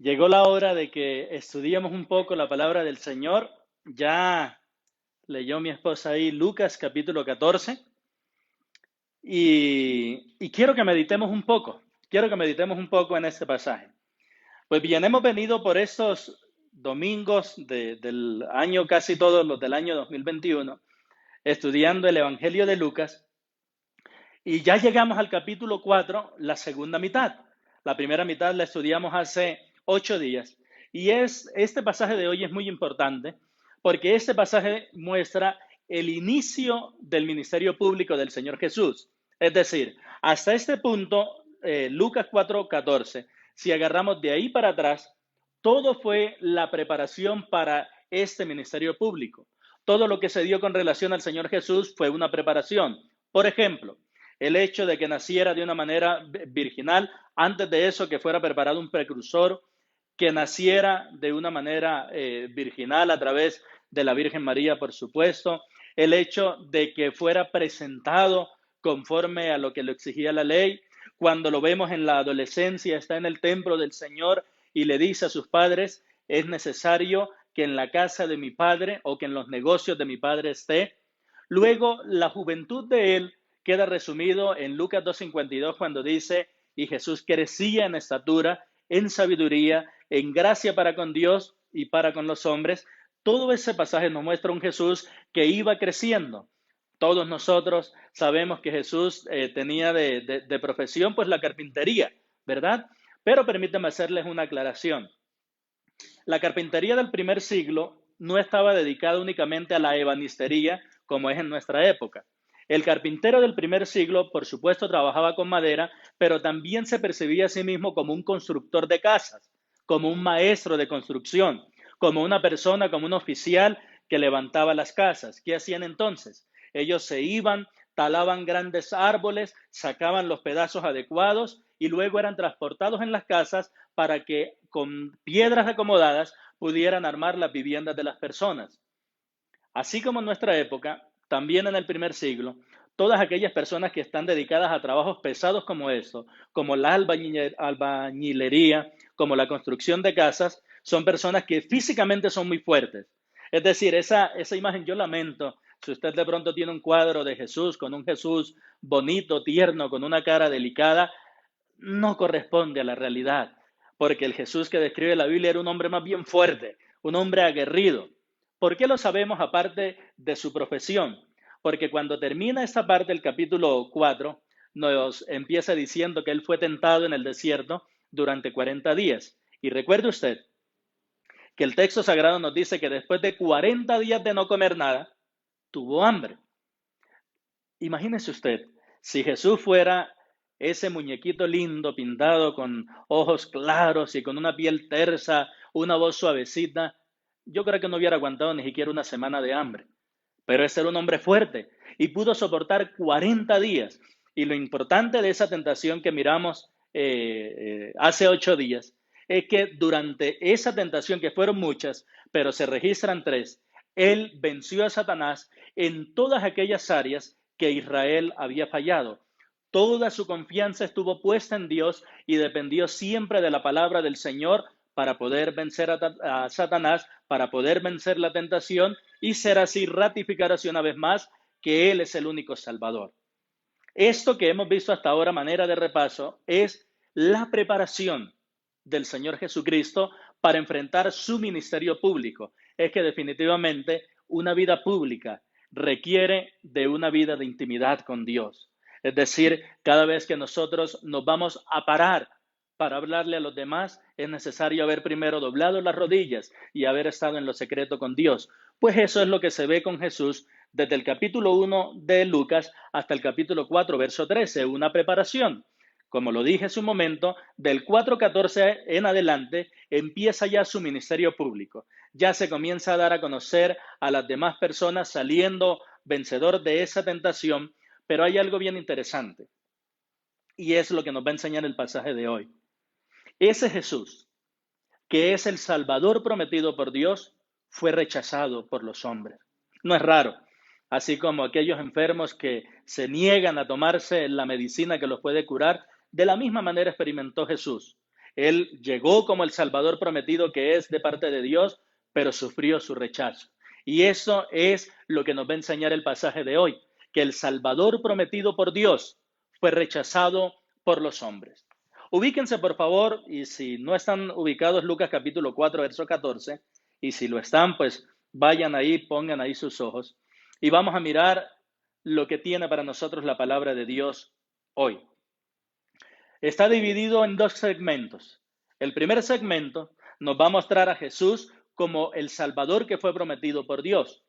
Llegó la hora de que estudiemos un poco la palabra del Señor. Ya leyó mi esposa ahí Lucas capítulo 14 y quiero que meditemos un poco. Quiero que meditemos un poco en este pasaje. Pues bien, hemos venido por estos domingos del año, casi todos los del año 2021, estudiando el Evangelio de Lucas y ya llegamos al capítulo 4, la segunda mitad. La primera mitad la estudiamos hace 8 días. Y este pasaje de hoy es muy importante porque este pasaje muestra el inicio del ministerio público del Señor Jesús. Es decir, hasta este punto, Lucas 4:14, si agarramos de ahí para atrás, todo fue la preparación para este ministerio público. Todo lo que se dio con relación al Señor Jesús fue una preparación. Por ejemplo, el hecho de que naciera de una manera virginal, antes de eso que fuera preparado un precursor, que naciera de una manera virginal a través de la Virgen María, por supuesto, el hecho de que fuera presentado conforme a lo que lo exigía la ley, cuando lo vemos en la adolescencia, está en el templo del Señor y le dice a sus padres, es necesario que en la casa de mi padre o que en los negocios de mi padre esté. Luego, la juventud de él queda resumido en Lucas 2:52 cuando dice, y Jesús crecía en estatura, en sabiduría, en gracia para con Dios y para con los hombres. Todo ese pasaje nos muestra un Jesús que iba creciendo. Todos nosotros sabemos que Jesús tenía de profesión pues la carpintería, ¿verdad? Pero permítanme hacerles una aclaración. La carpintería del primer siglo no estaba dedicada únicamente a la ebanistería como es en nuestra época. El carpintero del primer siglo, por supuesto, trabajaba con madera, pero también se percibía a sí mismo como un constructor de casas, como un maestro de construcción, como una persona, como un oficial que levantaba las casas. ¿Qué hacían entonces? Ellos se iban, talaban grandes árboles, sacaban los pedazos adecuados y luego eran transportados en las casas para que con piedras acomodadas pudieran armar las viviendas de las personas. Así como en nuestra época, también en el primer siglo, todas aquellas personas que están dedicadas a trabajos pesados como eso, como la albañilería, como la construcción de casas, son personas que físicamente son muy fuertes. Es decir, esa imagen yo lamento. Si usted de pronto tiene un cuadro de Jesús, con un Jesús bonito, tierno, con una cara delicada, no corresponde a la realidad, porque el Jesús que describe la Biblia era un hombre más bien fuerte, un hombre aguerrido. ¿Por qué lo sabemos aparte de su profesión? Porque cuando termina esta parte del capítulo 4, nos empieza diciendo que él fue tentado en el desierto durante 40 días. Y recuerde usted que el texto sagrado nos dice que después de 40 días de no comer nada, tuvo hambre. Imagínese usted, si Jesús fuera ese muñequito lindo, pintado con ojos claros y con una piel tersa, una voz suavecita, yo creo que no hubiera aguantado ni siquiera una semana de hambre. Pero ese era un hombre fuerte y pudo soportar 40 días. Y lo importante de esa tentación que miramos hace 8 días es que durante esa tentación, que fueron muchas, pero se registran tres, él venció a Satanás en todas aquellas áreas que Israel había fallado. Toda su confianza estuvo puesta en Dios y dependió siempre de la palabra del Señor para poder vencer a Satanás, para poder vencer la tentación y ser así, ratificar así una vez más que Él es el único Salvador. Esto que hemos visto hasta ahora, manera de repaso, es la preparación del Señor Jesucristo para enfrentar su ministerio público. Es que definitivamente una vida pública requiere de una vida de intimidad con Dios. Es decir, cada vez que nosotros nos vamos a parar para hablarle a los demás, es necesario haber primero doblado las rodillas y haber estado en lo secreto con Dios. Pues eso es lo que se ve con Jesús desde el capítulo 1 de Lucas hasta el capítulo 4, verso 13, una preparación. Como lo dije hace un momento, del 4:14 en adelante empieza ya su ministerio público. Ya se comienza a dar a conocer a las demás personas saliendo vencedor de esa tentación, pero hay algo bien interesante y es lo que nos va a enseñar el pasaje de hoy. Ese Jesús, que es el Salvador prometido por Dios, fue rechazado por los hombres. No es raro, así como aquellos enfermos que se niegan a tomarse la medicina que los puede curar, de la misma manera experimentó Jesús. Él llegó como el Salvador prometido que es de parte de Dios, pero sufrió su rechazo. Y eso es lo que nos va a enseñar el pasaje de hoy, que el Salvador prometido por Dios fue rechazado por los hombres. Ubíquense, por favor, y si no están ubicados, Lucas capítulo 4, verso 14, y si lo están, pues vayan ahí, pongan ahí sus ojos, y vamos a mirar lo que tiene para nosotros la palabra de Dios hoy. Está dividido en dos segmentos. El primer segmento nos va a mostrar a Jesús como el Salvador que fue prometido por Dios.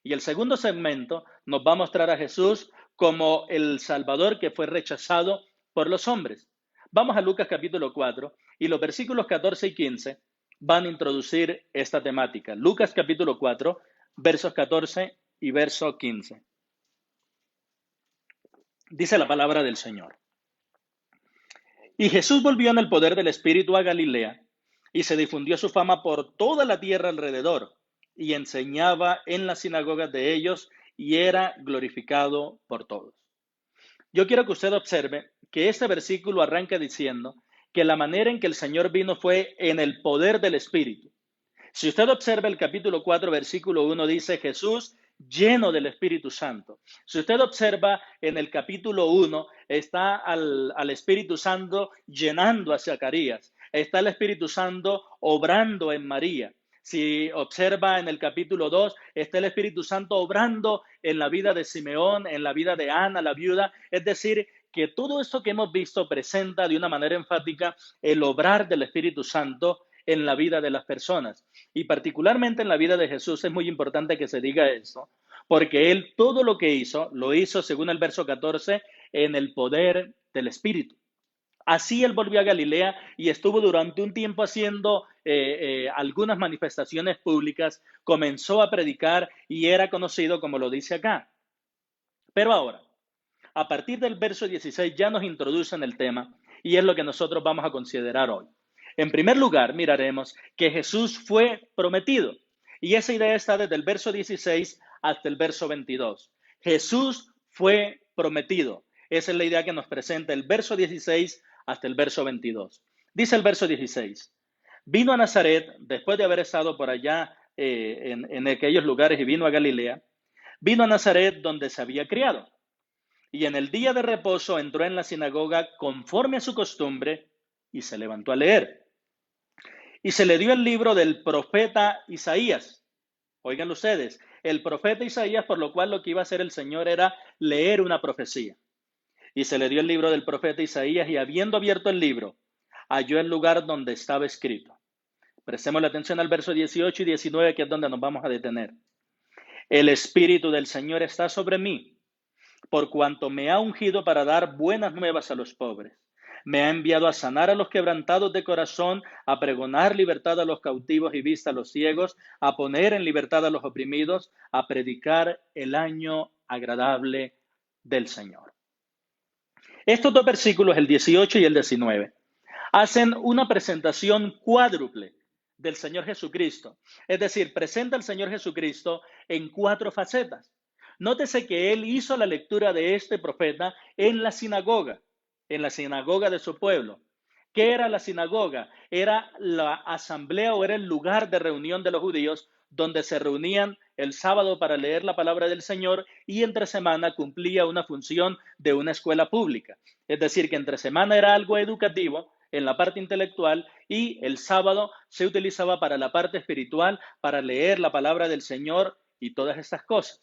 Y el segundo segmento nos va a mostrar a Jesús como el Salvador que fue rechazado por los hombres. Vamos a Lucas capítulo 4 y los versículos 14 y 15 van a introducir esta temática. Lucas capítulo 4, versos 14 y verso 15. Dice la palabra del Señor. Y Jesús volvió en el poder del Espíritu a Galilea, y se difundió su fama por toda la tierra alrededor, y enseñaba en las sinagogas de ellos, y era glorificado por todos. Yo quiero que usted observe que este versículo arranca diciendo que la manera en que el Señor vino fue en el poder del Espíritu. Si usted observa el capítulo 4, versículo 1, dice Jesús lleno del Espíritu Santo. Si usted observa en el capítulo 1, está al Espíritu Santo llenando a Zacarías. Está el Espíritu Santo obrando en María. Si observa en el capítulo 2, está el Espíritu Santo obrando en la vida de Simeón, en la vida de Ana, la viuda. Es decir, que todo esto que hemos visto presenta de una manera enfática el obrar del Espíritu Santo en la vida de las personas. Y particularmente en la vida de Jesús es muy importante que se diga eso, porque Él todo lo que hizo, lo hizo, según el verso 14, en el poder del Espíritu. Así Él volvió a Galilea y estuvo durante un tiempo haciendo algunas manifestaciones públicas, comenzó a predicar y era conocido como lo dice acá. Pero ahora, a partir del verso 16 ya nos introducen el tema y es lo que nosotros vamos a considerar hoy. En primer lugar, miraremos que Jesús fue prometido. Y esa idea está desde el verso 16 hasta el verso 22. Jesús fue prometido. Esa es la idea que nos presenta el verso 16 hasta el verso 22. Dice el verso 16. Vino a Nazaret, después de haber estado por allá en aquellos lugares y vino a Galilea. Vino a Nazaret donde se había criado. Y en el día de reposo entró en la sinagoga conforme a su costumbre y se levantó a leer. Y se le dio el libro del profeta Isaías. Oigan ustedes, el profeta Isaías, por lo cual lo que iba a hacer el Señor era leer una profecía. Y se le dio el libro del profeta Isaías y habiendo abierto el libro, halló el lugar donde estaba escrito. Prestemos la atención al verso 18 y 19, que es donde nos vamos a detener. El Espíritu del Señor está sobre mí, por cuanto me ha ungido para dar buenas nuevas a los pobres. Me ha enviado a sanar a los quebrantados de corazón, a pregonar libertad a los cautivos y vista a los ciegos, a poner en libertad a los oprimidos, a predicar el año agradable del Señor. Estos dos versículos, el 18 y el 19, hacen una presentación cuádruple del Señor Jesucristo. Es decir, presenta al Señor Jesucristo en cuatro facetas. Nótese que él hizo la lectura de este profeta en la sinagoga de su pueblo. ¿Qué era la sinagoga? Era la asamblea o era el lugar de reunión de los judíos donde se reunían el sábado para leer la palabra del Señor y entre semana cumplía una función de una escuela pública. Es decir, que entre semana era algo educativo en la parte intelectual y el sábado se utilizaba para la parte espiritual, para leer la palabra del Señor y todas estas cosas.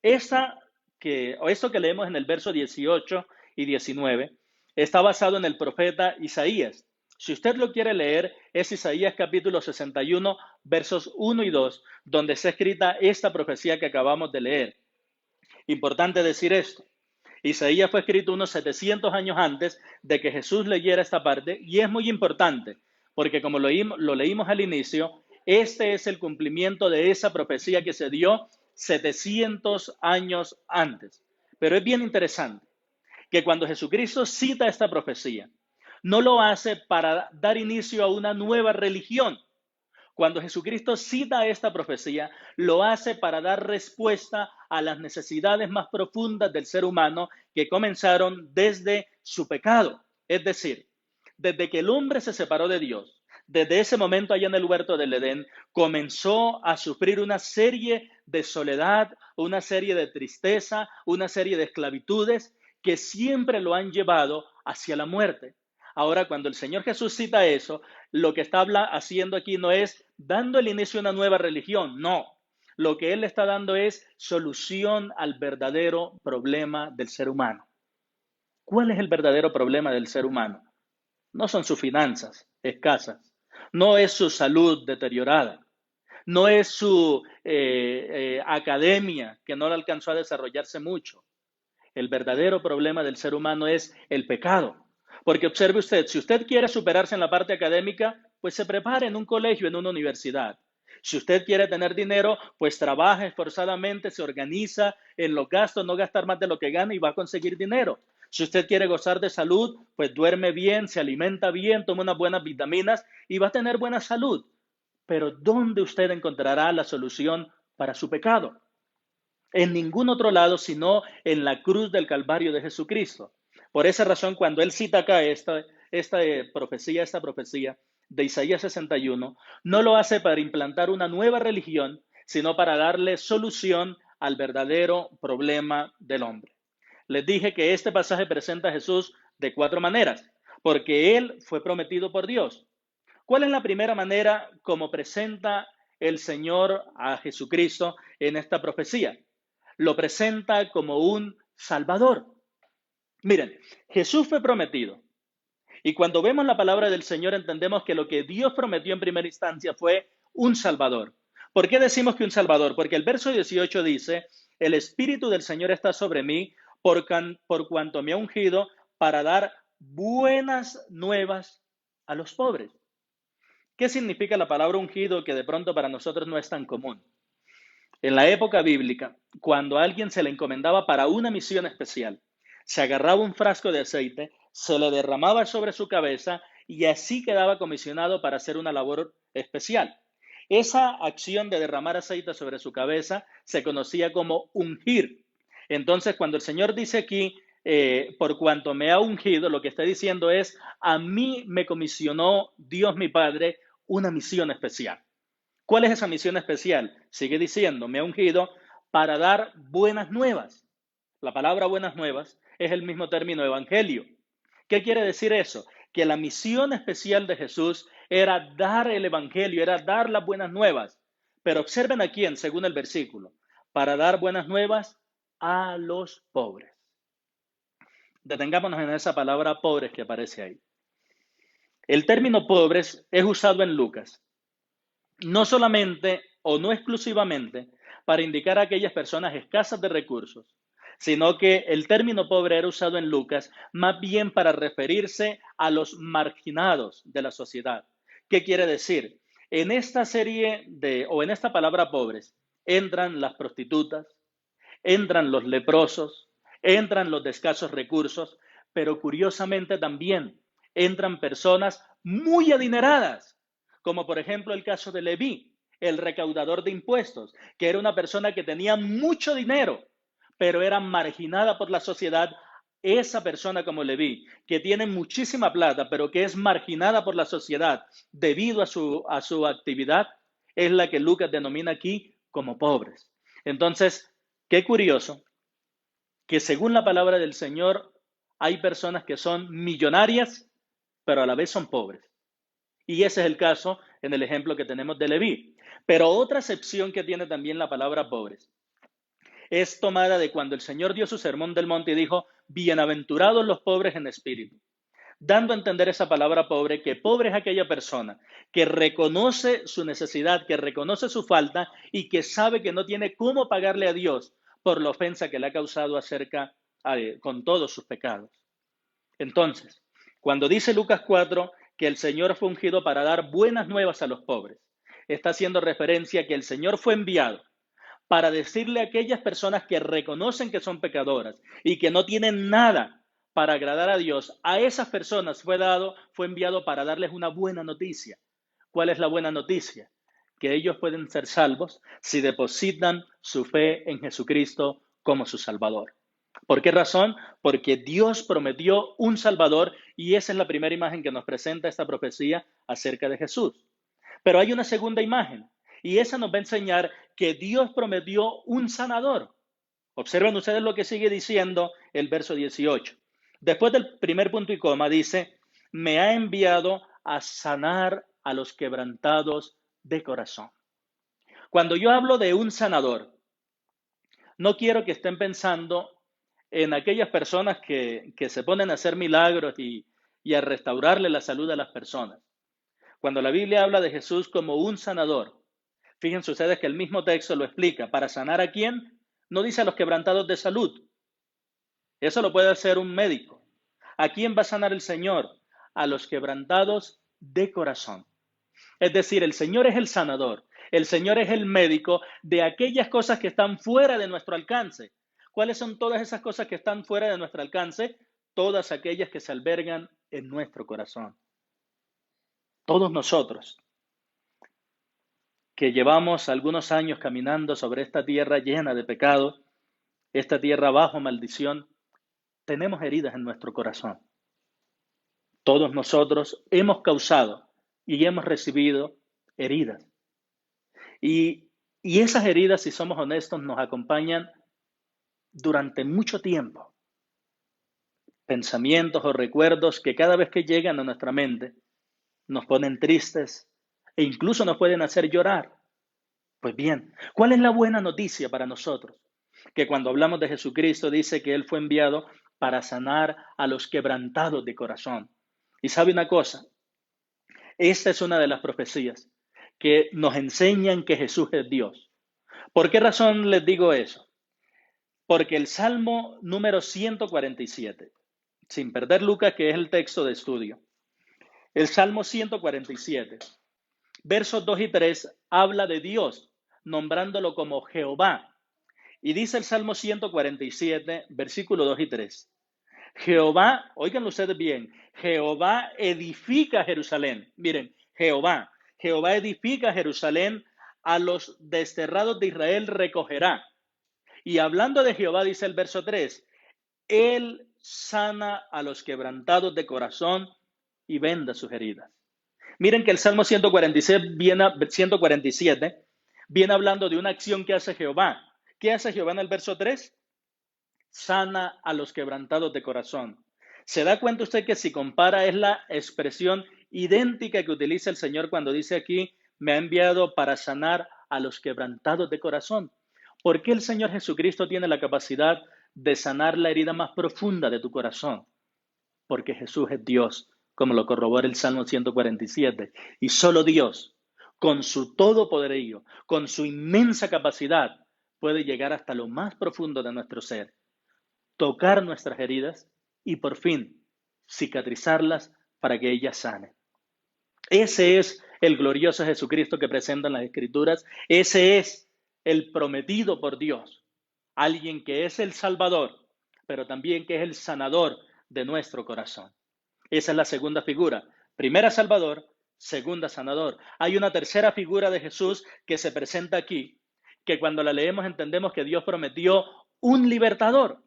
Esto que leemos en el verso 18 y 19 está basado en el profeta Isaías. Si usted lo quiere leer, es Isaías capítulo 61, versos 1 y 2, donde está escrita esta profecía que acabamos de leer. Importante decir esto. Isaías fue escrito unos 700 años antes de que Jesús leyera esta parte y es muy importante porque como lo leímos al inicio, este es el cumplimiento de esa profecía que se dio 700 años antes. Pero es bien interesante que cuando Jesucristo cita esta profecía, no lo hace para dar inicio a una nueva religión. Cuando Jesucristo cita esta profecía, lo hace para dar respuesta a las necesidades más profundas del ser humano que comenzaron desde su pecado. Es decir, Desde que el hombre se separó de Dios, desde ese momento allá en el huerto del Edén, comenzó a sufrir una serie de soledad, una serie de tristeza, una serie de esclavitudes que siempre lo han llevado hacia la muerte. Ahora, cuando el Señor Jesús cita eso, lo que está haciendo aquí no es dando el inicio a una nueva religión, no. Lo que Él le está dando es solución al verdadero problema del ser humano. ¿Cuál es el verdadero problema del ser humano? No son sus finanzas escasas, no es su salud deteriorada, no es su academia que no le alcanzó a desarrollarse mucho. El verdadero problema del ser humano es el pecado. Porque observe usted, si usted quiere superarse en la parte académica, pues se prepare en un colegio, en una universidad. Si usted quiere tener dinero, pues trabaja esforzadamente, se organiza en los gastos, no gastar más de lo que gana y va a conseguir dinero. Si usted quiere gozar de salud, pues duerme bien, se alimenta bien, toma unas buenas vitaminas y va a tener buena salud. Pero ¿dónde usted encontrará la solución para su pecado? En ningún otro lado, sino en la cruz del Calvario de Jesucristo. Por esa razón, cuando él cita acá esta profecía de Isaías 61, no lo hace para implantar una nueva religión, sino para darle solución al verdadero problema del hombre. Les dije que este pasaje presenta a Jesús de 4 maneras, porque él fue prometido por Dios. ¿Cuál es la primera manera como presenta el Señor a Jesucristo en esta profecía? Lo presenta como un Salvador. Miren, Jesús fue prometido. Y cuando vemos la palabra del Señor entendemos que lo que Dios prometió en primera instancia fue un Salvador. ¿Por qué decimos que un Salvador? Porque el verso 18 dice, el Espíritu del Señor está sobre mí por cuanto me ha ungido para dar buenas nuevas a los pobres. ¿Qué significa la palabra ungido que de pronto para nosotros no es tan común? En la época bíblica, cuando a alguien se le encomendaba para una misión especial, se agarraba un frasco de aceite, se le derramaba sobre su cabeza y así quedaba comisionado para hacer una labor especial. Esa acción de derramar aceite sobre su cabeza se conocía como ungir. Entonces, cuando el Señor dice aquí, por cuanto me ha ungido, lo que está diciendo es, a mí me comisionó Dios mi Padre una misión especial. ¿Cuál es esa misión especial? Sigue diciendo, me ha ungido para dar buenas nuevas. La palabra buenas nuevas es el mismo término evangelio. ¿Qué quiere decir eso? Que la misión especial de Jesús era dar el evangelio, era dar las buenas nuevas. Pero observen aquí, según el versículo, para dar buenas nuevas a los pobres. Detengámonos en esa palabra pobres que aparece ahí. El término pobres es usado en Lucas no solamente o no exclusivamente para indicar a aquellas personas escasas de recursos, sino que el término pobre era usado en Lucas más bien para referirse a los marginados de la sociedad. ¿Qué quiere decir? En esta en esta palabra pobres entran las prostitutas, entran los leprosos, entran los de escasos recursos, pero curiosamente también entran personas muy adineradas, como por ejemplo el caso de Leví, el recaudador de impuestos, que era una persona que tenía mucho dinero, pero era marginada por la sociedad. Esa persona como Leví, que tiene muchísima plata, pero que es marginada por la sociedad debido a su actividad, es la que Lucas denomina aquí como pobres. Entonces, qué curioso que según la palabra del Señor hay personas que son millonarias, pero a la vez son pobres. Y ese es el caso en el ejemplo que tenemos de Leví. Pero otra acepción que tiene también la palabra pobres es tomada de cuando el Señor dio su sermón del monte y dijo, bienaventurados los pobres en espíritu, dando a entender esa palabra pobre, que pobre es aquella persona que reconoce su necesidad, que reconoce su falta y que sabe que no tiene cómo pagarle a Dios por la ofensa que le ha causado con todos sus pecados. Entonces, cuando dice Lucas 4 que el Señor fue ungido para dar buenas nuevas a los pobres, está haciendo referencia a que el Señor fue enviado para decirle a aquellas personas que reconocen que son pecadoras y que no tienen nada para agradar a Dios, a esas personas fue enviado para darles una buena noticia. ¿Cuál es la buena noticia? Que ellos pueden ser salvos si depositan su fe en Jesucristo como su Salvador. ¿Por qué razón? Porque Dios prometió un Salvador y esa es la primera imagen que nos presenta esta profecía acerca de Jesús. Pero hay una segunda imagen y esa nos va a enseñar que Dios prometió un sanador. Observen ustedes lo que sigue diciendo el verso 18. Después del primer punto y coma dice, me ha enviado a sanar a los quebrantados de corazón. Cuando yo hablo de un sanador, no quiero que estén pensando en aquellas personas que se ponen a hacer milagros y a restaurarle la salud a las personas. Cuando la Biblia habla de Jesús como un sanador, fíjense ustedes que el mismo texto lo explica. ¿Para sanar a quién? No dice a los quebrantados de salud. Eso lo puede hacer un médico. ¿A quién va a sanar el Señor? A los quebrantados de corazón. Es decir, el Señor es el sanador. El Señor es el médico de aquellas cosas que están fuera de nuestro alcance. ¿Cuáles son todas esas cosas que están fuera de nuestro alcance? Todas aquellas que se albergan en nuestro corazón. Todos nosotros que llevamos algunos años caminando sobre esta tierra llena de pecado, esta tierra bajo maldición, tenemos heridas en nuestro corazón. Todos nosotros hemos causado y hemos recibido heridas. Y esas heridas, si somos honestos, nos acompañan durante mucho tiempo. Pensamientos o recuerdos que cada vez que llegan a nuestra mente nos ponen tristes e incluso nos pueden hacer llorar. Pues bien, ¿cuál es la buena noticia para nosotros? Que cuando hablamos de Jesucristo dice que Él fue enviado para sanar a los quebrantados de corazón. Y sabe una cosa, esta es una de las profecías que nos enseñan que Jesús es Dios. ¿Por qué razón les digo eso? Porque el Salmo número 147, sin perder Lucas, que es el texto de estudio, el Salmo 147, versos 2 y 3, habla de Dios, nombrándolo como Jehová. Y dice el Salmo 147, versículo 2 y 3. Jehová, oigan ustedes bien, Jehová edifica Jerusalén. Miren, Jehová edifica Jerusalén, a los desterrados de Israel recogerá. Y hablando de Jehová, dice el verso 3, Él sana a los quebrantados de corazón y venda sus heridas. Miren que el Salmo 147 viene hablando de una acción que hace Jehová. ¿Qué hace Jehová en el verso 3? Sana a los quebrantados de corazón. ¿Se da cuenta usted que si compara es la expresión idéntica que utiliza el Señor cuando dice aquí, me ha enviado para sanar a los quebrantados de corazón? ¿Por qué el Señor Jesucristo tiene la capacidad de sanar la herida más profunda de tu corazón? Porque Jesús es Dios, como lo corrobora el Salmo 147. Y solo Dios, con su todo poderío, con su inmensa capacidad, puede llegar hasta lo más profundo de nuestro ser, tocar nuestras heridas y por fin cicatrizarlas para que ellas sanen. Ese es el glorioso Jesucristo que presentan las Escrituras. Ese es el prometido por Dios. Alguien que es el Salvador, pero también que es el sanador de nuestro corazón. Esa es la segunda figura. Primera Salvador, segunda sanador. Hay una tercera figura de Jesús que se presenta aquí, que cuando la leemos entendemos que Dios prometió un libertador.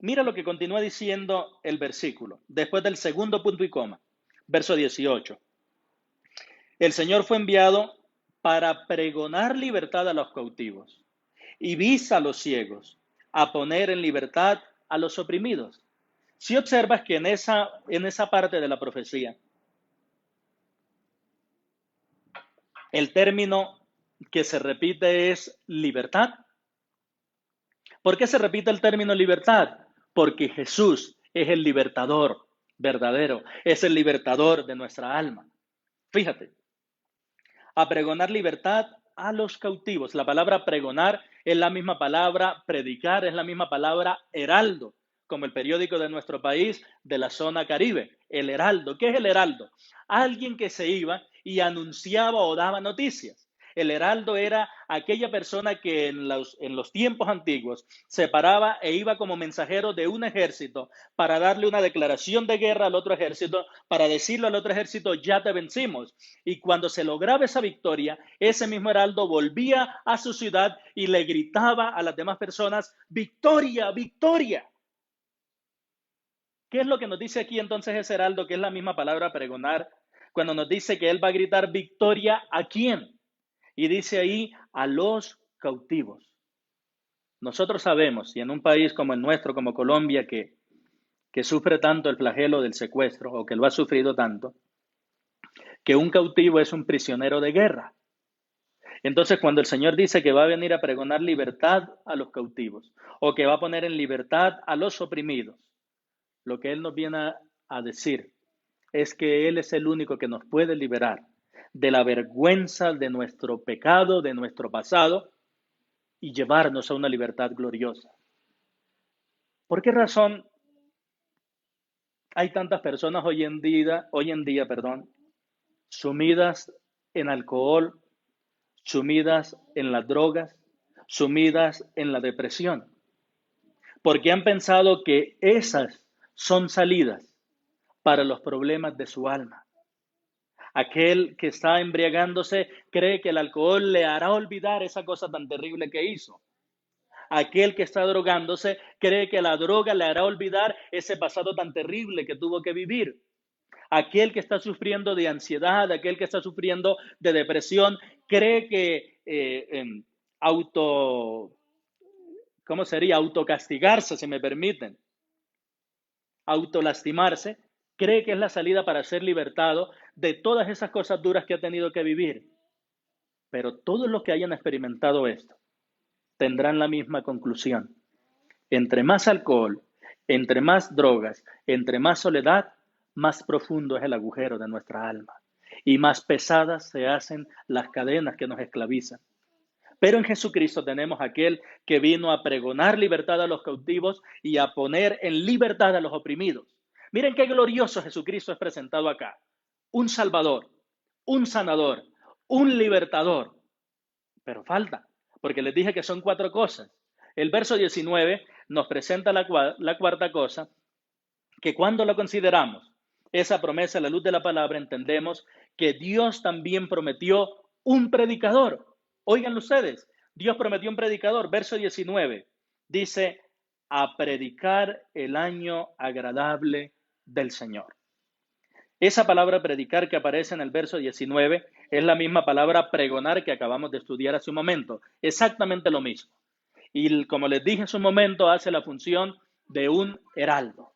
Mira lo que continúa diciendo el versículo, después del segundo punto y coma, verso 18. El Señor fue enviado para pregonar libertad a los cautivos y vista a los ciegos, a poner en libertad a los oprimidos. Si observas que en esa parte de la profecía, el término que se repite es libertad. ¿Por qué se repite el término libertad? Porque Jesús es el libertador verdadero, es el libertador de nuestra alma. Fíjate, a pregonar libertad a los cautivos. La palabra pregonar es la misma palabra predicar, es la misma palabra heraldo, como el periódico de nuestro país de la zona Caribe. El heraldo. ¿Qué es el heraldo? Alguien que se iba y anunciaba o daba noticias. El heraldo era aquella persona que en los tiempos antiguos se paraba e iba como mensajero de un ejército para darle una declaración de guerra al otro ejército, para decirle al otro ejército, ya te vencimos. Y cuando se lograba esa victoria, ese mismo heraldo volvía a su ciudad y le gritaba a las demás personas, victoria, victoria. ¿Qué es lo que nos dice aquí entonces ese heraldo, que es la misma palabra pregonar, cuando nos dice que él va a gritar victoria a quién? Y dice ahí a los cautivos. Nosotros sabemos, y en un país como el nuestro, como Colombia, que sufre tanto el flagelo del secuestro, o que lo ha sufrido tanto, que un cautivo es un prisionero de guerra. Entonces, cuando el Señor dice que va a venir a pregonar libertad a los cautivos, o que va a poner en libertad a los oprimidos, lo que Él nos viene a decir es que Él es el único que nos puede liberar de la vergüenza de nuestro pecado, de nuestro pasado, y llevarnos a una libertad gloriosa. ¿Por qué razón hay tantas personas hoy en día, sumidas en alcohol, sumidas en las drogas, sumidas en la depresión? Porque han pensado que esas son salidas para los problemas de su alma. Aquel que está embriagándose cree que el alcohol le hará olvidar esa cosa tan terrible que hizo. Aquel que está drogándose cree que la droga le hará olvidar ese pasado tan terrible que tuvo que vivir. Aquel que está sufriendo de ansiedad, aquel que está sufriendo de depresión, cree que autocastigarse, si me permiten, autolastimarse, cree que es la salida para ser libertado de todas esas cosas duras que ha tenido que vivir. Pero todos los que hayan experimentado esto tendrán la misma conclusión. Entre más alcohol, entre más drogas, entre más soledad, más profundo es el agujero de nuestra alma y más pesadas se hacen las cadenas que nos esclavizan. Pero en Jesucristo tenemos aquel que vino a pregonar libertad a los cautivos y a poner en libertad a los oprimidos. Miren qué glorioso Jesucristo es presentado acá. Un Salvador, un sanador, un libertador. Pero falta, porque les dije que son 4 cosas. El verso 19 nos presenta la cuarta cosa, que cuando la consideramos, esa promesa a la luz de la palabra, entendemos que Dios también prometió un predicador. Oigan ustedes, Dios prometió un predicador. Verso 19 dice, a predicar el año agradable del Señor. Esa palabra predicar que aparece en el verso 19 es la misma palabra pregonar que acabamos de estudiar hace un momento. Exactamente lo mismo. Y como les dije hace un momento, hace la función de un heraldo.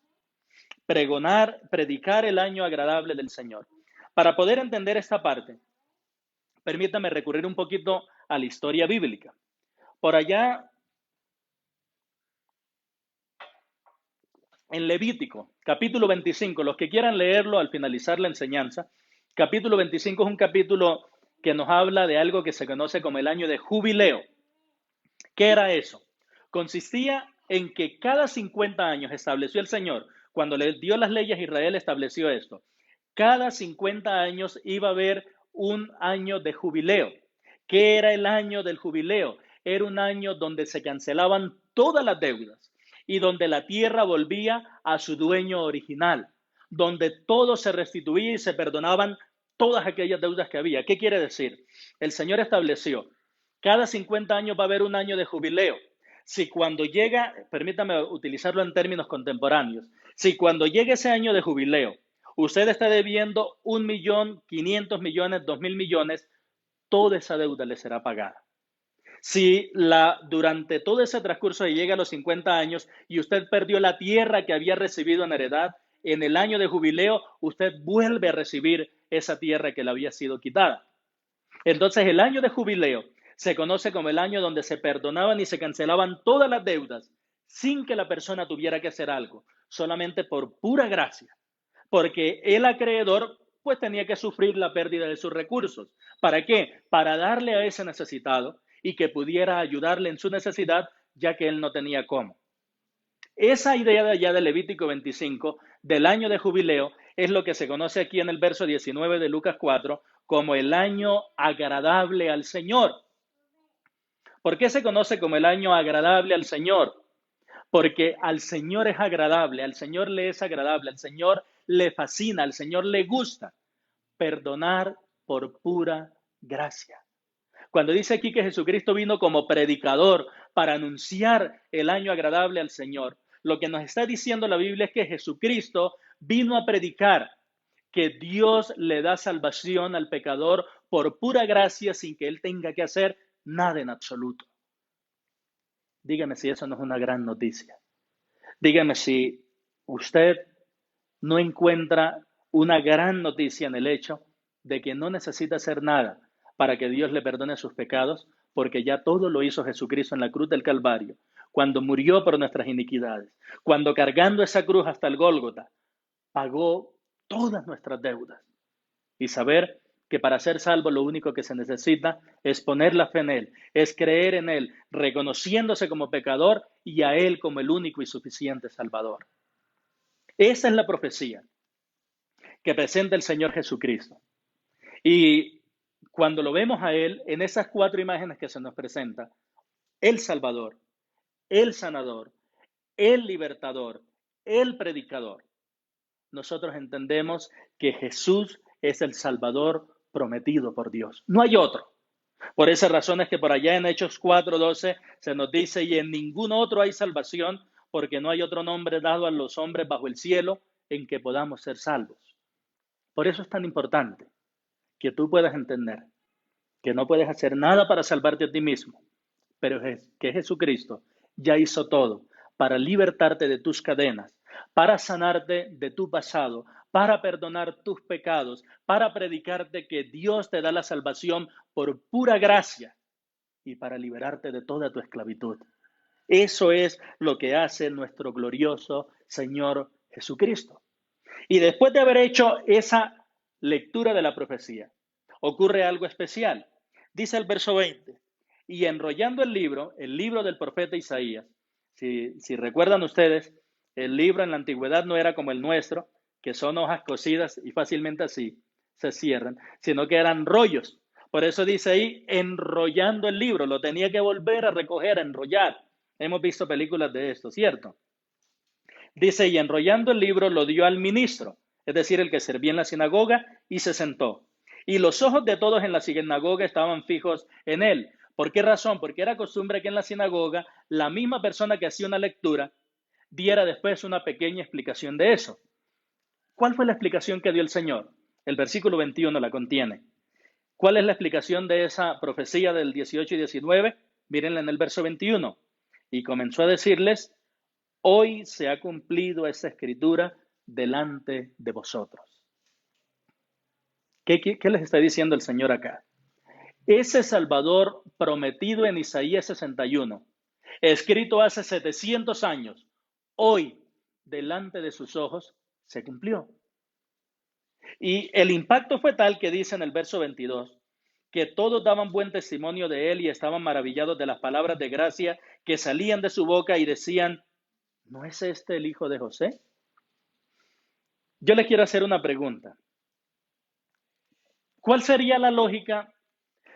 Pregonar, predicar el año agradable del Señor. Para poder entender esta parte, permítame recurrir un poquito a la historia bíblica. Por allá, en Levítico, capítulo 25, los que quieran leerlo al finalizar la enseñanza, capítulo 25 es un capítulo que nos habla de algo que se conoce como el año de jubileo. ¿Qué era eso? Consistía en que cada 50 años estableció el Señor, cuando le dio las leyes a Israel, estableció esto. Cada 50 años iba a haber un año de jubileo. ¿Qué era el año del jubileo? Era un año donde se cancelaban todas las deudas y donde la tierra volvía a su dueño original, donde todo se restituía y se perdonaban todas aquellas deudas que había. ¿Qué quiere decir? El Señor estableció, cada 50 años va a haber un año de jubileo. Si cuando llega, permítame utilizarlo en términos contemporáneos, si cuando llegue ese año de jubileo, usted está debiendo 1.500.000.000, 2.000 millones, toda esa deuda le será pagada. Si durante todo ese transcurso llega a los 50 años y usted perdió la tierra que había recibido en heredad, en el año de jubileo, usted vuelve a recibir esa tierra que le había sido quitada. Entonces, el año de jubileo se conoce como el año donde se perdonaban y se cancelaban todas las deudas sin que la persona tuviera que hacer algo, solamente por pura gracia, porque el acreedor pues tenía que sufrir la pérdida de sus recursos. ¿Para qué? Para darle a ese necesitado y que pudiera ayudarle en su necesidad, ya que él no tenía cómo. Esa idea de allá de Levítico 25, del año de jubileo, es lo que se conoce aquí en el verso 19 de Lucas 4 como el año agradable al Señor. ¿Por qué se conoce como el año agradable al Señor? Porque al Señor es agradable, al Señor le es agradable, al Señor le fascina, al Señor le gusta perdonar por pura gracia. Cuando dice aquí que Jesucristo vino como predicador para anunciar el año agradable al Señor, lo que nos está diciendo la Biblia es que Jesucristo vino a predicar que Dios le da salvación al pecador por pura gracia sin que él tenga que hacer nada en absoluto. Dígame si eso no es una gran noticia. Dígame si usted no encuentra una gran noticia en el hecho de que no necesita hacer nada para que Dios le perdone sus pecados, porque ya todo lo hizo Jesucristo en la cruz del Calvario, cuando murió por nuestras iniquidades, cuando cargando esa cruz hasta el Gólgota, pagó todas nuestras deudas. Y saber que para ser salvo lo único que se necesita es poner la fe en Él, es creer en Él, reconociéndose como pecador y a Él como el único y suficiente Salvador. Esa es la profecía que presenta el Señor Jesucristo. Y cuando lo vemos a Él, en esas 4 imágenes que se nos presenta, el Salvador, el Sanador, el Libertador, el Predicador, nosotros entendemos que Jesús es el Salvador prometido por Dios. No hay otro. Por esa razón es que por allá en Hechos 4:12 se nos dice, y en ningún otro hay salvación, porque no hay otro nombre dado a los hombres bajo el cielo en que podamos ser salvos. Por eso es tan importante que tú puedas entender que no puedes hacer nada para salvarte a ti mismo, pero que Jesucristo ya hizo todo para libertarte de tus cadenas, para sanarte de tu pasado, para perdonar tus pecados, para predicarte que Dios te da la salvación por pura gracia y para liberarte de toda tu esclavitud. Eso es lo que hace nuestro glorioso Señor Jesucristo. Y después de haber hecho esa lectura de la profecía, ocurre algo especial. Dice el verso 20, y enrollando el libro del profeta Isaías, si recuerdan ustedes, el libro en la antigüedad no era como el nuestro, que son hojas cosidas y fácilmente así se cierran, sino que eran rollos. Por eso dice ahí, enrollando el libro, lo tenía que volver a recoger, a enrollar. Hemos visto películas de esto, ¿cierto? Dice, y enrollando el libro lo dio al ministro, es decir, el que servía en la sinagoga, y se sentó. Y los ojos de todos en la sinagoga estaban fijos en él. ¿Por qué razón? Porque era costumbre que en la sinagoga la misma persona que hacía una lectura diera después una pequeña explicación de eso. ¿Cuál fue la explicación que dio el Señor? El versículo 21 la contiene. ¿Cuál es la explicación de esa profecía del 18 y 19? Mírenla en el verso 21. Y comenzó a decirles, hoy se ha cumplido esa escritura delante de vosotros. ¿Qué les está diciendo el Señor acá? Ese Salvador prometido en Isaías 61, escrito hace 700 años, hoy delante de sus ojos se cumplió. Y el impacto fue tal que dice en el verso 22, que todos daban buen testimonio de él y estaban maravillados de las palabras de gracia que salían de su boca y decían, ¿no es este el hijo de José? Yo le quiero hacer una pregunta. ¿Cuál sería la lógica?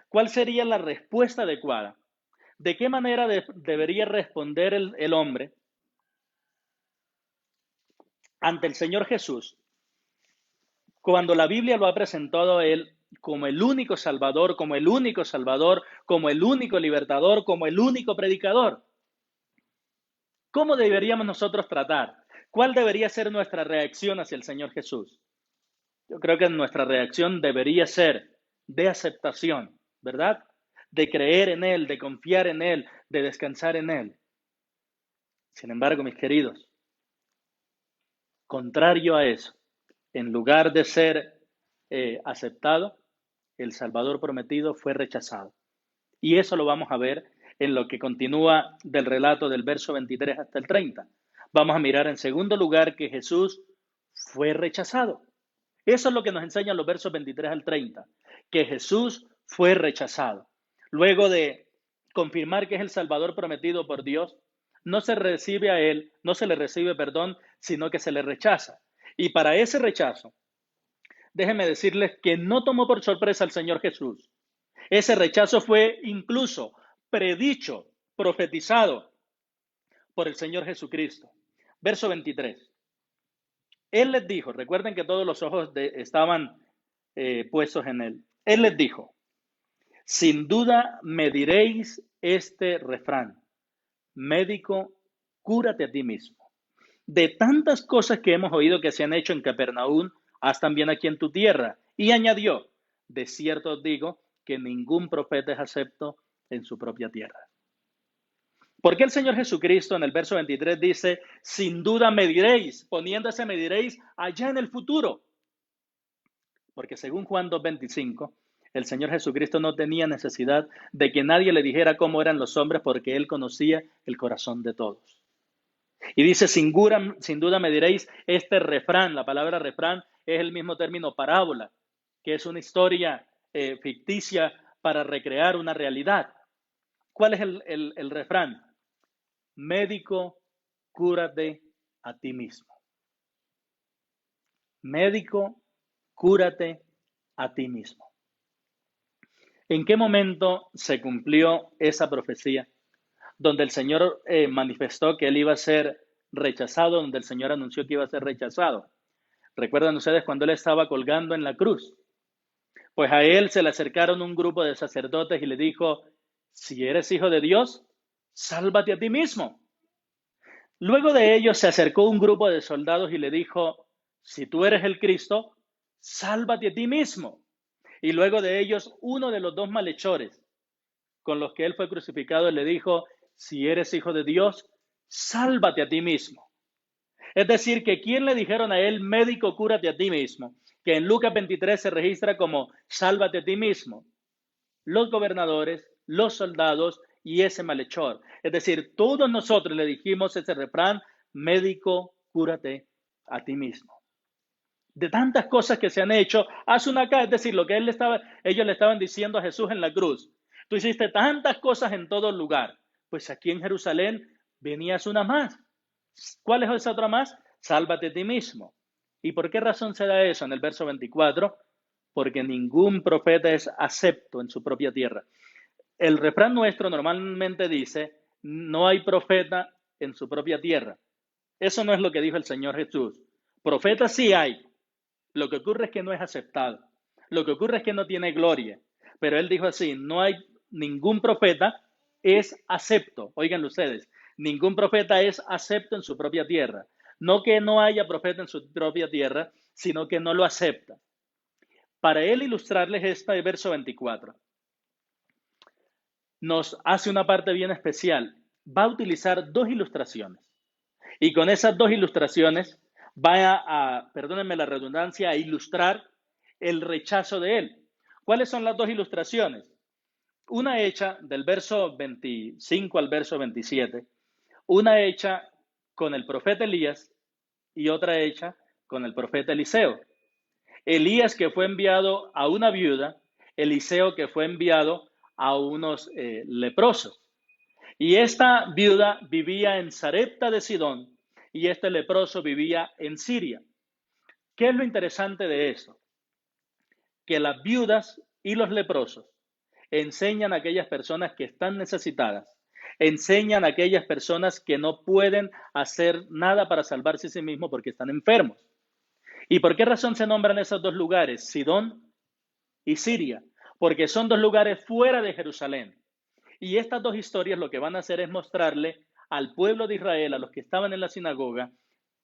¿Cuál sería la respuesta adecuada? ¿De qué manera debería responder el hombre ante el Señor Jesús cuando la Biblia lo ha presentado a él como el único Salvador, como el único Salvador, como el único libertador, como el único predicador? ¿Cómo deberíamos nosotros tratar? ¿Cuál debería ser nuestra reacción hacia el Señor Jesús? Yo creo que nuestra reacción debería ser de aceptación, ¿verdad? De creer en Él, de confiar en Él, de descansar en Él. Sin embargo, mis queridos, contrario a eso, en lugar de ser aceptado, el Salvador prometido fue rechazado. Y eso lo vamos a ver en lo que continúa del relato del verso 23 hasta el 30. Vamos a mirar en segundo lugar que Jesús fue rechazado. Eso es lo que nos enseñan los versos 23 al 30, que Jesús fue rechazado. Luego de confirmar que es el Salvador prometido por Dios, no se recibe a él, no se le recibe perdón, sino que se le rechaza. Y para ese rechazo, déjenme decirles que no tomó por sorpresa al Señor Jesús. Ese rechazo fue incluso predicho, profetizado por el Señor Jesucristo. Verso 23. Él les dijo, recuerden que todos los ojos estaban puestos en él. Él les dijo, sin duda me diréis este refrán, médico, cúrate a ti mismo. De tantas cosas que hemos oído que se han hecho en Capernaum, haz también aquí en tu tierra. Y añadió, de cierto os digo que ningún profeta es acepto en su propia tierra. ¿Por qué el Señor Jesucristo en el verso 23 dice, sin duda me diréis, poniéndose me diréis allá en el futuro? Porque según Juan 2:25, el Señor Jesucristo no tenía necesidad de que nadie le dijera cómo eran los hombres porque Él conocía el corazón de todos. Y dice, sin duda me diréis este refrán. La palabra refrán es el mismo término parábola, que es una historia ficticia para recrear una realidad. ¿Cuál es el refrán? Médico, cúrate a ti mismo. Médico, cúrate a ti mismo. ¿En qué momento se cumplió esa profecía? Donde el Señor manifestó que Él iba a ser rechazado, donde el Señor anunció que iba a ser rechazado. ¿Recuerdan ustedes cuando Él estaba colgando en la cruz? Pues a Él se le acercaron un grupo de sacerdotes y le dijo, si eres hijo de Dios, sálvate a ti mismo. Luego de ellos se acercó un grupo de soldados y le dijo, si tú eres el Cristo, sálvate a ti mismo. Y luego de ellos uno de los dos malhechores con los que Él fue crucificado le dijo, si eres hijo de Dios, sálvate a ti mismo. Es decir, que ¿quién le dijeron a Él, médico, cúrate a ti mismo? Que en Lucas 23 se registra como, sálvate a ti mismo. Los gobernadores, los soldados y ese malhechor. Es decir, todos nosotros le dijimos ese refrán, médico, cúrate a ti mismo. De tantas cosas que se han hecho, haz una acá, es decir, lo que ellos le estaban diciendo a Jesús en la cruz. Tú hiciste tantas cosas en todo lugar, pues aquí en Jerusalén venías una más. ¿Cuál es esa otra más? Sálvate a ti mismo. ¿Y por qué razón se da eso en el verso 24? Porque ningún profeta es acepto en su propia tierra. El refrán nuestro normalmente dice, no hay profeta en su propia tierra. Eso no es lo que dijo el Señor Jesús. Profetas sí hay. Lo que ocurre es que no es aceptado. Lo que ocurre es que no tiene gloria. Pero Él dijo así, no hay ningún profeta es acepto. Óiganlo ustedes, ningún profeta es acepto en su propia tierra. No que no haya profeta en su propia tierra, sino que no lo acepta. Para Él ilustrarles este verso 24, nos hace una parte bien especial. Va a utilizar dos ilustraciones. Y con esas dos ilustraciones va perdónenme la redundancia, a ilustrar el rechazo de Él. ¿Cuáles son las dos ilustraciones? Una hecha del verso 25 al verso 27, una hecha con el profeta Elías y otra hecha con el profeta Eliseo. Elías que fue enviado a una viuda, Eliseo que fue enviado a unos leprosos. Y esta viuda vivía en Sarepta de Sidón y este leproso vivía en Siria. ¿Qué es lo interesante de esto? Que las viudas y los leprosos enseñan a aquellas personas que están necesitadas, enseñan a aquellas personas que no pueden hacer nada para salvarse a sí mismos porque están enfermos. ¿Y por qué razón se nombran esos dos lugares, Sidón y Siria? Porque son dos lugares fuera de Jerusalén. Y estas dos historias lo que van a hacer es mostrarle al pueblo de Israel, a los que estaban en la sinagoga,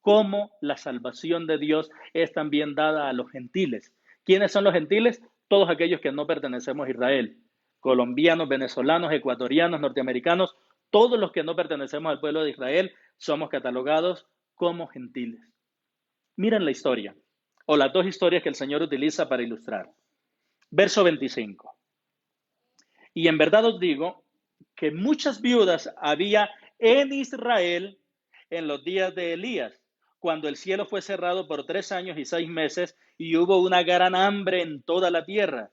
cómo la salvación de Dios es también dada a los gentiles. ¿Quiénes son los gentiles? Todos aquellos que no pertenecemos a Israel. Colombianos, venezolanos, ecuatorianos, norteamericanos, todos los que no pertenecemos al pueblo de Israel somos catalogados como gentiles. Miren la historia, o las dos historias que el Señor utiliza para ilustrar. Verso 25. Y en verdad os digo que muchas viudas había en Israel en los días de Elías, cuando el cielo fue cerrado por 3 años y 6 meses y hubo una gran hambre en toda la tierra.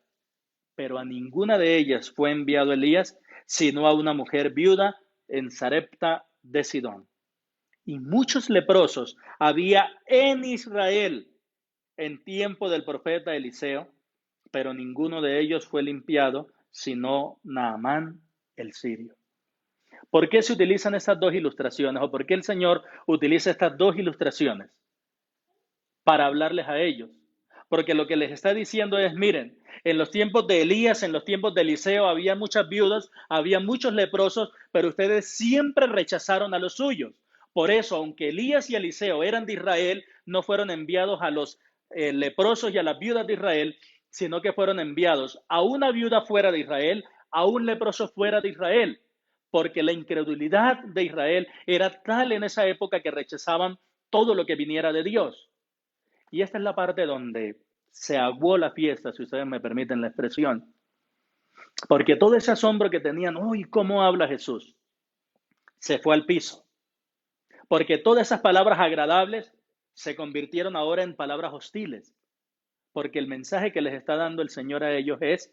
Pero a ninguna de ellas fue enviado Elías, sino a una mujer viuda en Sarepta de Sidón. Y muchos leprosos había en Israel en tiempo del profeta Eliseo, pero ninguno de ellos fue limpiado, sino Naamán el sirio. ¿Por qué se utilizan estas dos ilustraciones? ¿O por qué el Señor utiliza estas dos ilustraciones? Para hablarles a ellos. Porque lo que les está diciendo es, miren, en los tiempos de Elías, en los tiempos de Eliseo, había muchas viudas, había muchos leprosos, pero ustedes siempre rechazaron a los suyos. Por eso, aunque Elías y Eliseo eran de Israel, no fueron enviados a los leprosos y a las viudas de Israel, sino que fueron enviados a una viuda fuera de Israel, a un leproso fuera de Israel, porque la incredulidad de Israel era tal en esa época que rechazaban todo lo que viniera de Dios. Y esta es la parte donde se aguó la fiesta, si ustedes me permiten la expresión. Porque todo ese asombro que tenían, uy, ¿cómo habla Jesús? Se fue al piso. Porque todas esas palabras agradables se convirtieron ahora en palabras hostiles. Porque el mensaje que les está dando el Señor a ellos es,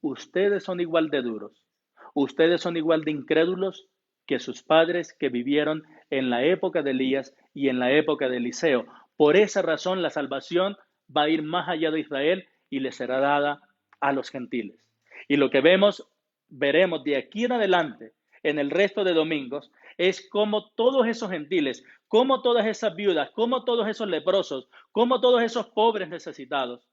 ustedes son igual de duros, ustedes son igual de incrédulos que sus padres que vivieron en la época de Elías y en la época de Eliseo. Por esa razón la salvación va a ir más allá de Israel y le será dada a los gentiles. Y lo que veremos de aquí en adelante, en el resto de domingos, es cómo todos esos gentiles, cómo todas esas viudas, cómo todos esos leprosos, cómo todos esos pobres necesitados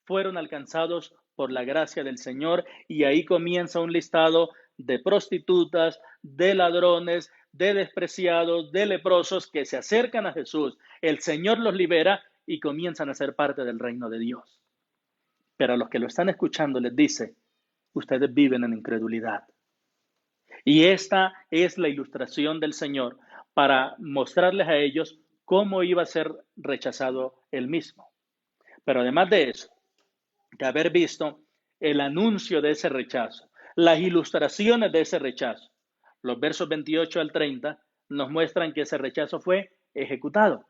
fueron alcanzados por la gracia del Señor, y ahí comienza un listado de prostitutas, de ladrones, de despreciados, de leprosos que se acercan a Jesús. El Señor los libera y comienzan a ser parte del reino de Dios. Pero a los que lo están escuchando les dice, ustedes viven en incredulidad. Y esta es la ilustración del Señor para mostrarles a ellos cómo iba a ser rechazado él mismo. Pero además de eso, de haber visto el anuncio de ese rechazo, las ilustraciones de ese rechazo, los versos 28 al 30 nos muestran que ese rechazo fue ejecutado.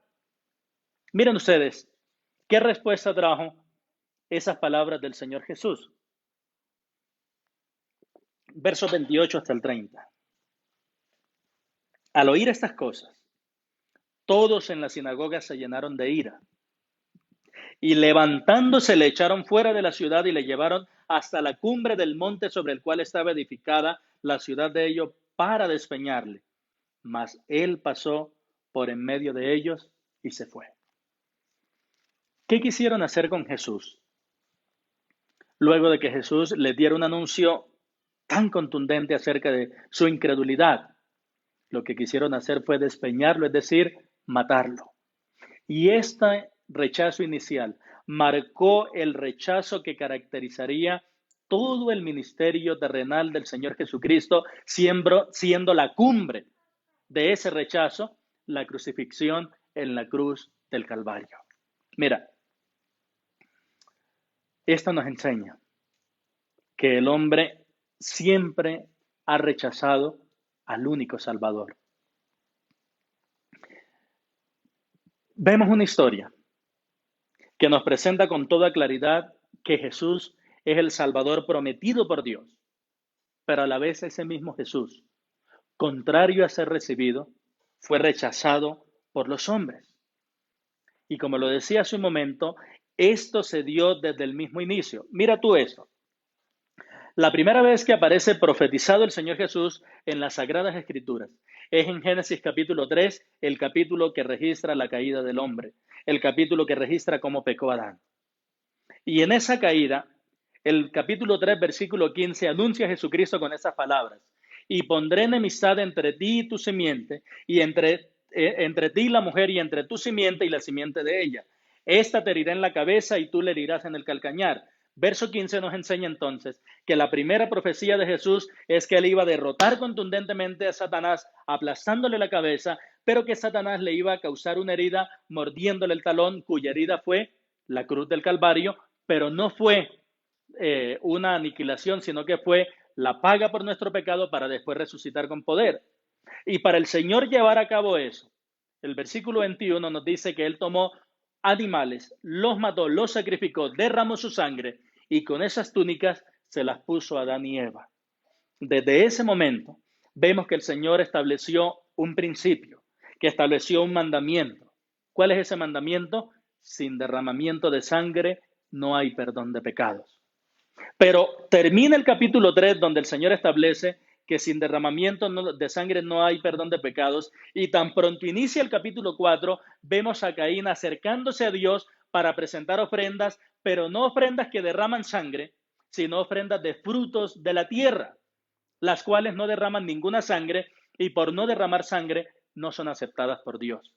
Miren ustedes, ¿qué respuesta trajo esas palabras del Señor Jesús? Versos 28 hasta el 30. Al oír estas cosas, todos en la sinagoga se llenaron de ira y levantándose le echaron fuera de la ciudad y le llevaron hasta la cumbre del monte sobre el cual estaba edificada la ciudad de ellos para despeñarle. Mas él pasó por en medio de ellos y se fue. ¿Qué quisieron hacer con Jesús? Luego de que Jesús les diera un anuncio tan contundente acerca de su incredulidad, lo que quisieron hacer fue despeñarlo, es decir, matarlo. Y este rechazo inicial marcó el rechazo que caracterizaría todo el ministerio terrenal del Señor Jesucristo, siendo la cumbre de ese rechazo la crucifixión en la cruz del Calvario. Mira, esto nos enseña que el hombre siempre ha rechazado al único Salvador. Vemos una historia que nos presenta con toda claridad que Jesús es el Salvador prometido por Dios, pero a la vez ese mismo Jesús, contrario a ser recibido, fue rechazado por los hombres. Y como lo decía hace un momento, esto se dio desde el mismo inicio. Mira tú esto. La primera vez que aparece profetizado el Señor Jesús en las Sagradas Escrituras es en Génesis capítulo 3, el capítulo que registra la caída del hombre, el capítulo que registra cómo pecó Adán. Y en esa caída, el capítulo 3, versículo 15, anuncia a Jesucristo con esas palabras. Y pondré enemistad entre ti y tu simiente, y entre ti y la mujer, y entre tu simiente y la simiente de ella. Esta te herirá en la cabeza y tú le herirás en el calcañar. Verso 15 nos enseña entonces que la primera profecía de Jesús es que él iba a derrotar contundentemente a Satanás, aplastándole la cabeza, pero que Satanás le iba a causar una herida mordiéndole el talón, cuya herida fue la cruz del Calvario, pero no fue una aniquilación, sino que fue la paga por nuestro pecado para después resucitar con poder. Y para el Señor llevar a cabo eso, el versículo 21 nos dice que él tomó animales, los mató, los sacrificó, derramó su sangre y con esas túnicas se las puso a Adán y Eva. Desde ese momento vemos que el Señor estableció un principio, que estableció un mandamiento. ¿Cuál es ese mandamiento? Sin derramamiento de sangre no hay perdón de pecados. Pero termina el capítulo 3 donde el Señor establece que sin derramamiento de sangre no hay perdón de pecados. Y tan pronto inicia el capítulo 4, vemos a Caín acercándose a Dios para presentar ofrendas, pero no ofrendas que derraman sangre, sino ofrendas de frutos de la tierra, las cuales no derraman ninguna sangre y por no derramar sangre no son aceptadas por Dios.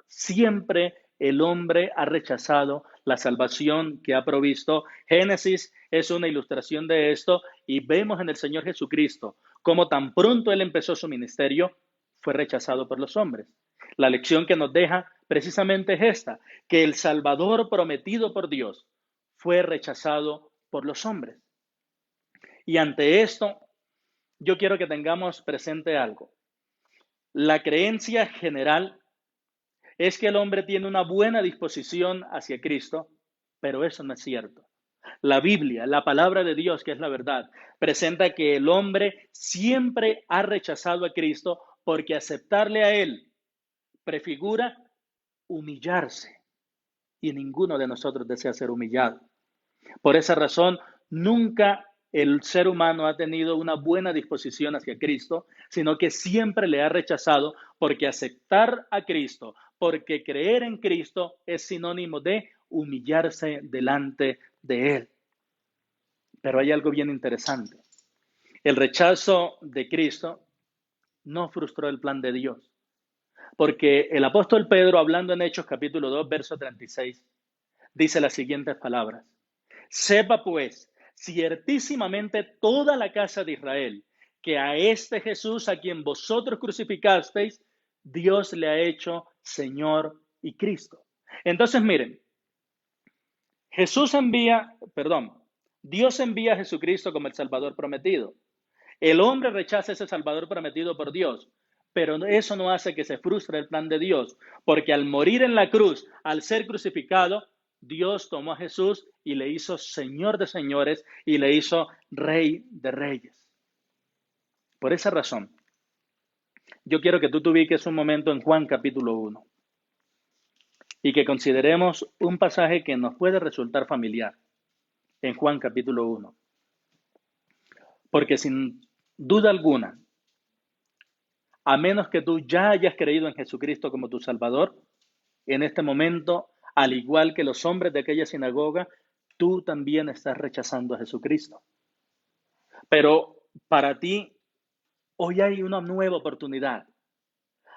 Siempre el hombre ha rechazado la salvación que ha provisto. Génesis es una ilustración de esto y vemos en el Señor Jesucristo cómo tan pronto Él empezó su ministerio, fue rechazado por los hombres. La lección que nos deja precisamente es esta, que el Salvador prometido por Dios fue rechazado por los hombres. Y ante esto, yo quiero que tengamos presente algo. La creencia general es que el hombre tiene una buena disposición hacia Cristo, pero eso no es cierto. La Biblia, la palabra de Dios, que es la verdad, presenta que el hombre siempre ha rechazado a Cristo porque aceptarle a Él prefigura humillarse y ninguno de nosotros desea ser humillado. Por esa razón, nunca el ser humano ha tenido una buena disposición hacia Cristo, sino que siempre le ha rechazado porque aceptar a Cristo, porque creer en Cristo es sinónimo de humillarse delante de Él. Pero hay algo bien interesante. El rechazo de Cristo no frustró el plan de Dios, porque el apóstol Pedro, hablando en Hechos capítulo 2, verso 36, dice las siguientes palabras. Sepa pues, ciertísimamente toda la casa de Israel, que a este Jesús a quien vosotros crucificasteis, Dios le ha hecho Señor y Cristo. Entonces miren, Dios envía a Jesucristo como el Salvador prometido. El hombre rechaza ese Salvador prometido por Dios, pero eso no hace que se frustre el plan de Dios, porque al morir en la cruz, al ser crucificado, Dios tomó a Jesús y le hizo Señor de señores y le hizo Rey de reyes. Por esa razón, yo quiero que tú te ubiques un momento en Juan capítulo 1 y que consideremos un pasaje que nos puede resultar familiar en Juan capítulo 1. Porque sin duda alguna, a menos que tú ya hayas creído en Jesucristo como tu Salvador, en este momento, al igual que los hombres de aquella sinagoga, tú también estás rechazando a Jesucristo. Pero para ti, hoy hay una nueva oportunidad.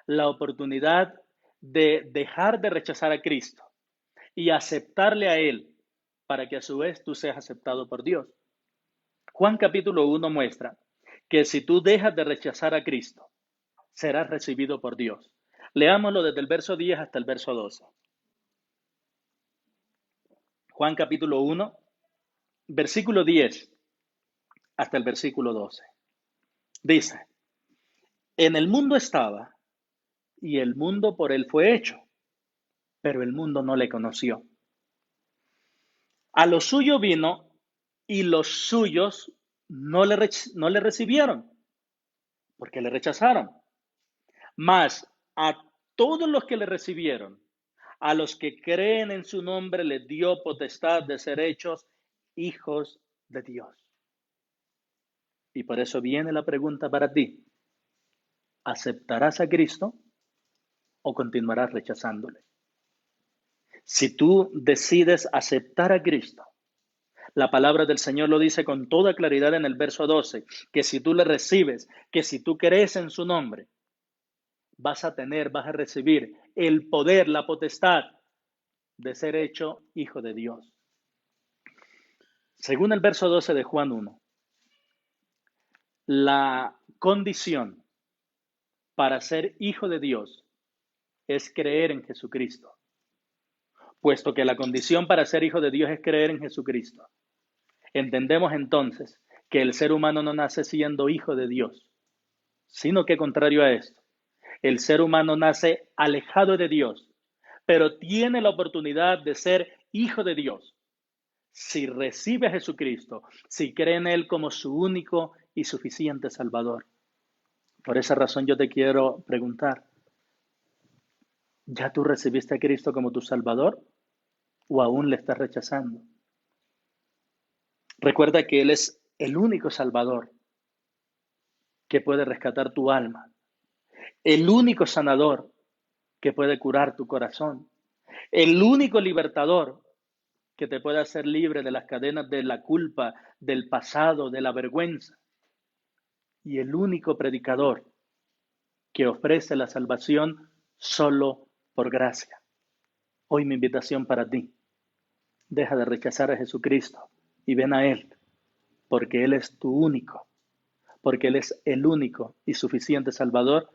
La oportunidad de dejar de rechazar a Cristo y aceptarle a Él para que a su vez tú seas aceptado por Dios. Juan capítulo 1 muestra que si tú dejas de rechazar a Cristo, serás recibido por Dios. Leámoslo desde el verso 10 hasta el verso 12. Juan capítulo 1, versículo 10 hasta el versículo 12. Dice, en el mundo estaba y el mundo por él fue hecho, pero el mundo no le conoció. A lo suyo vino y los suyos no le recibieron, porque le rechazaron. Mas a todos los que le recibieron, a los que creen en su nombre, les dio potestad de ser hechos hijos de Dios. Y por eso viene la pregunta para ti. ¿Aceptarás a Cristo o continuarás rechazándole? Si tú decides aceptar a Cristo, la palabra del Señor lo dice con toda claridad en el verso 12, que si tú le recibes, que si tú crees en su nombre, vas a recibir el poder, la potestad de ser hecho hijo de Dios. Según el verso 12 de Juan 1, la condición para ser hijo de Dios es creer en Jesucristo. Puesto que la condición para ser hijo de Dios es creer en Jesucristo, entendemos entonces que el ser humano no nace siendo hijo de Dios, sino que contrario a esto, el ser humano nace alejado de Dios, pero tiene la oportunidad de ser hijo de Dios si recibe a Jesucristo, si cree en Él como su único y suficiente Salvador. Por esa razón yo te quiero preguntar, ¿Ya tú recibiste a Cristo como tu Salvador o aún le estás rechazando? Recuerda que Él es el único Salvador que puede rescatar tu alma, el único sanador que puede curar tu corazón, el único libertador que te puede hacer libre de las cadenas de la culpa, del pasado, de la vergüenza, y el único predicador que ofrece la salvación solo por gracia. Hoy mi invitación para ti: deja de rechazar a Jesucristo y ven a Él, porque Él es tu único, porque Él es el único y suficiente Salvador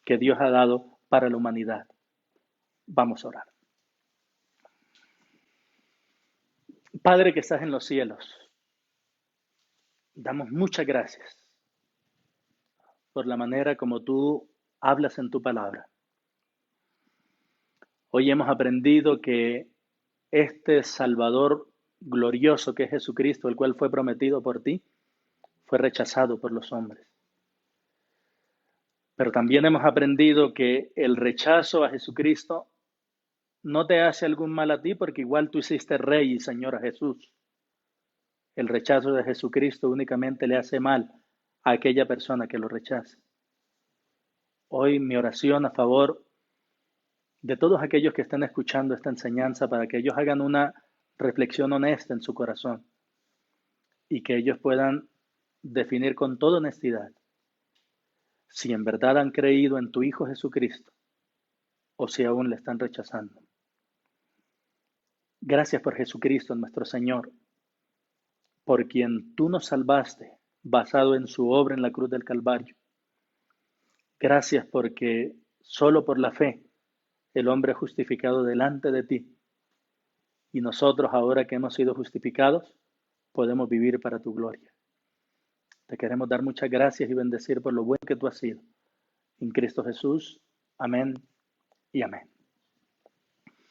que Dios ha dado para la humanidad. Vamos a orar. Padre que estás en los cielos, damos muchas gracias por la manera como tú hablas en tu palabra. Hoy hemos aprendido que este Salvador glorioso que es Jesucristo, el cual fue prometido por ti, fue rechazado por los hombres. Pero también hemos aprendido que el rechazo a Jesucristo no te hace algún mal a ti, porque igual tú hiciste Rey y Señor a Jesús. El rechazo de Jesucristo únicamente le hace mal a aquella persona que lo rechaza. Hoy mi oración a favor de todos aquellos que están escuchando esta enseñanza, para que ellos hagan una reflexión honesta en su corazón y que ellos puedan definir con toda honestidad si en verdad han creído en tu Hijo Jesucristo o si aún le están rechazando. Gracias por Jesucristo nuestro Señor, por quien tú nos salvaste basado en su obra en la cruz del Calvario. Gracias porque solo por la fe el hombre es justificado delante de ti, y nosotros, ahora que hemos sido justificados, podemos vivir para tu gloria. Te queremos dar muchas gracias y bendecir por lo bueno que tú has sido. En Cristo Jesús. Amén y amén.